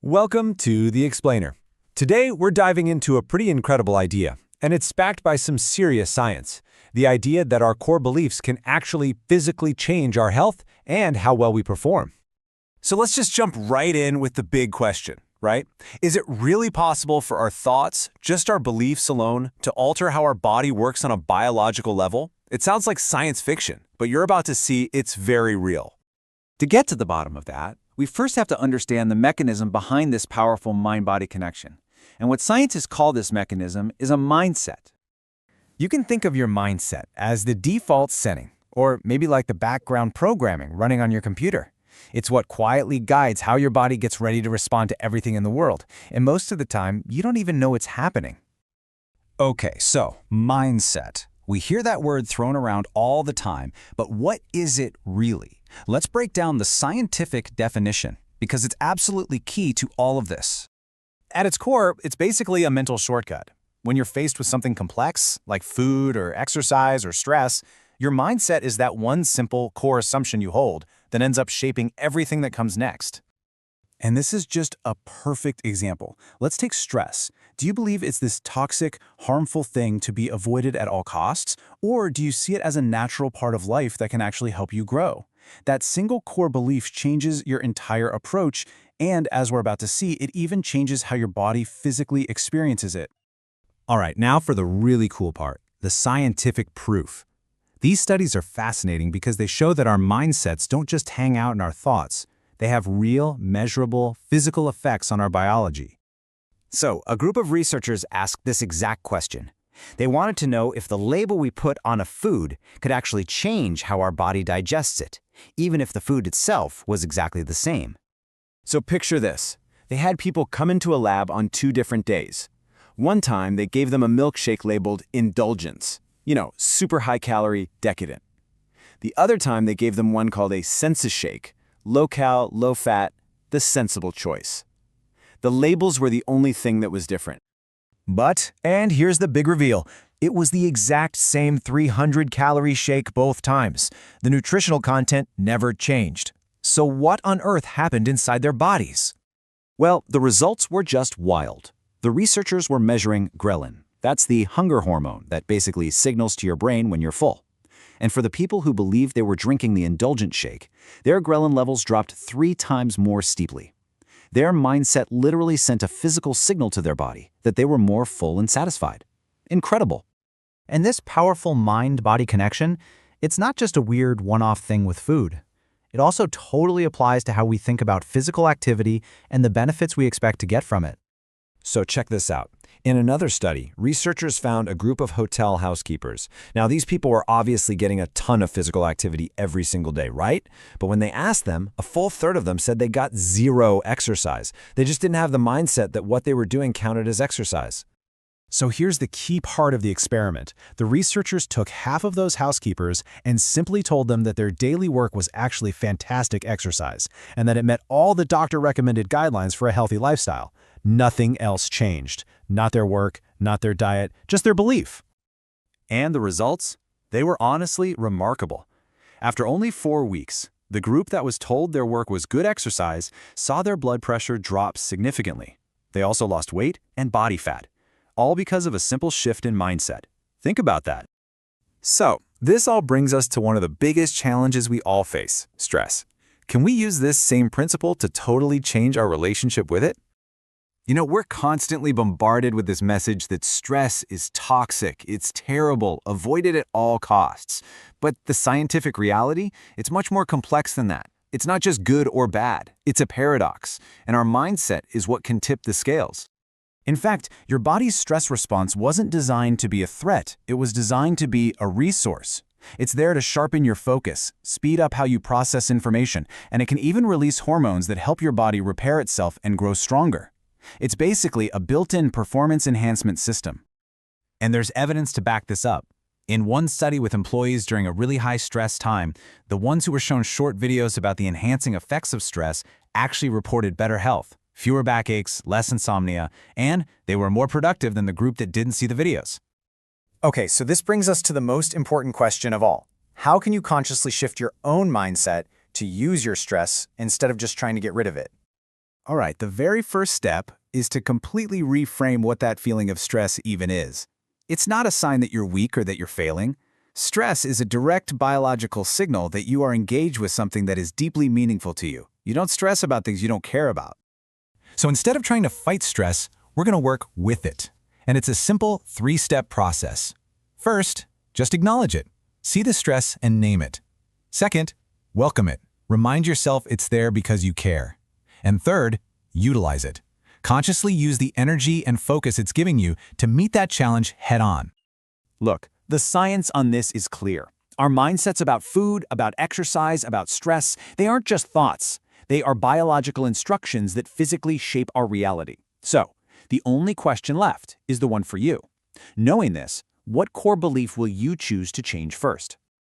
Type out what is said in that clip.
Welcome to The Explainer. Today, we're diving into a pretty incredible idea, and it's backed by some serious science. The idea that our core beliefs can actually physically change our health and how well we perform. So let's just jump right in with the big question, right? Is it really possible for our thoughts, just our beliefs alone, to alter how our body works on a biological level? It sounds like science fiction, but you're about to see it's very real. To get to the bottom of that, we first have to understand the mechanism behind this powerful mind-body connection. And what scientists call this mechanism is a mindset. You can think of your mindset as the default setting, or maybe like the background programming running on your computer. It's what quietly guides how your body gets ready to respond to everything in the world, and most of the time, you don't even know it's happening. Okay, so mindset. We hear that word thrown around all the time, but what is it really? Let's break down the scientific definition, because it's absolutely key to all of this. At its core, it's basically a mental shortcut. When you're faced with something complex, like food or exercise or stress, your mindset is that one simple core assumption you hold that ends up shaping everything that comes next. And this is just a perfect example. Let's take stress. Do you believe it's this toxic, harmful thing to be avoided at all costs? Or do you see it as a natural part of life that can actually help you grow? That single core belief changes your entire approach, and as we're about to see, it even changes how your body physically experiences it. All right, now for the really cool part, the scientific proof. These studies are fascinating because they show that our mindsets don't just hang out in our thoughts. They have real, measurable, physical effects on our biology. So, a group of researchers asked this exact question. They wanted to know if the label we put on a food could actually change how our body digests it, even if the food itself was exactly the same. So picture this. They had people come into a lab on 2 different days. One time, they gave them a milkshake labeled indulgence. Super high-calorie, decadent. The other time, they gave them one called a senses shake, low-cal, low-fat, the sensible choice. The labels were the only thing that was different. But, and here's the big reveal, it was the exact same 300-calorie shake both times. The nutritional content never changed. So what on earth happened inside their bodies? Well, the results were just wild. The researchers were measuring ghrelin. That's the hunger hormone that basically signals to your brain when you're full. And for the people who believed they were drinking the indulgent shake, their ghrelin levels dropped 3 times more steeply. Their mindset literally sent a physical signal to their body that they were more full and satisfied. Incredible. And this powerful mind-body connection, it's not just a weird one-off thing with food. It also totally applies to how we think about physical activity and the benefits we expect to get from it. So check this out. In another study, researchers found a group of hotel housekeepers. Now, these people were obviously getting a ton of physical activity every single day, right? But when they asked them, a full third of them said they got 0 exercise. They just didn't have the mindset that what they were doing counted as exercise. So here's the key part of the experiment. The researchers took half of those housekeepers and simply told them that their daily work was actually fantastic exercise and that it met all the doctor-recommended guidelines for a healthy lifestyle. Nothing else changed. Not their work, not their diet, just their belief. And the results? They were honestly remarkable. After only 4 weeks, the group that was told their work was good exercise saw their blood pressure drop significantly. They also lost weight and body fat, all because of a simple shift in mindset. Think about that. So, this all brings us to one of the biggest challenges we all face, stress. Can we use this same principle to totally change our relationship with it? We're constantly bombarded with this message that stress is toxic, it's terrible, avoid it at all costs. But the scientific reality, it's much more complex than that. It's not just good or bad, it's a paradox, and our mindset is what can tip the scales. In fact, your body's stress response wasn't designed to be a threat. It was designed to be a resource. It's there to sharpen your focus, speed up how you process information, and it can even release hormones that help your body repair itself and grow stronger. It's basically a built-in performance enhancement system. And there's evidence to back this up. In one study with employees during a really high-stress time, the ones who were shown short videos about the enhancing effects of stress actually reported better health, fewer backaches, less insomnia, and they were more productive than the group that didn't see the videos. Okay, so this brings us to the most important question of all. How can you consciously shift your own mindset to use your stress instead of just trying to get rid of it? All right, the very first step is to completely reframe what that feeling of stress even is. It's not a sign that you're weak or that you're failing. Stress is a direct biological signal that you are engaged with something that is deeply meaningful to you. You don't stress about things you don't care about. So instead of trying to fight stress, we're going to work with it. And it's a simple 3-step process. First, just acknowledge it. See the stress and name it. Second, welcome it. Remind yourself it's there because you care. And third, utilize it. Consciously use the energy and focus it's giving you to meet that challenge head-on. Look, the science on this is clear. Our mindsets about food, about exercise, about stress, they aren't just thoughts. They are biological instructions that physically shape our reality. So, the only question left is the one for you. Knowing this, what core belief will you choose to change first?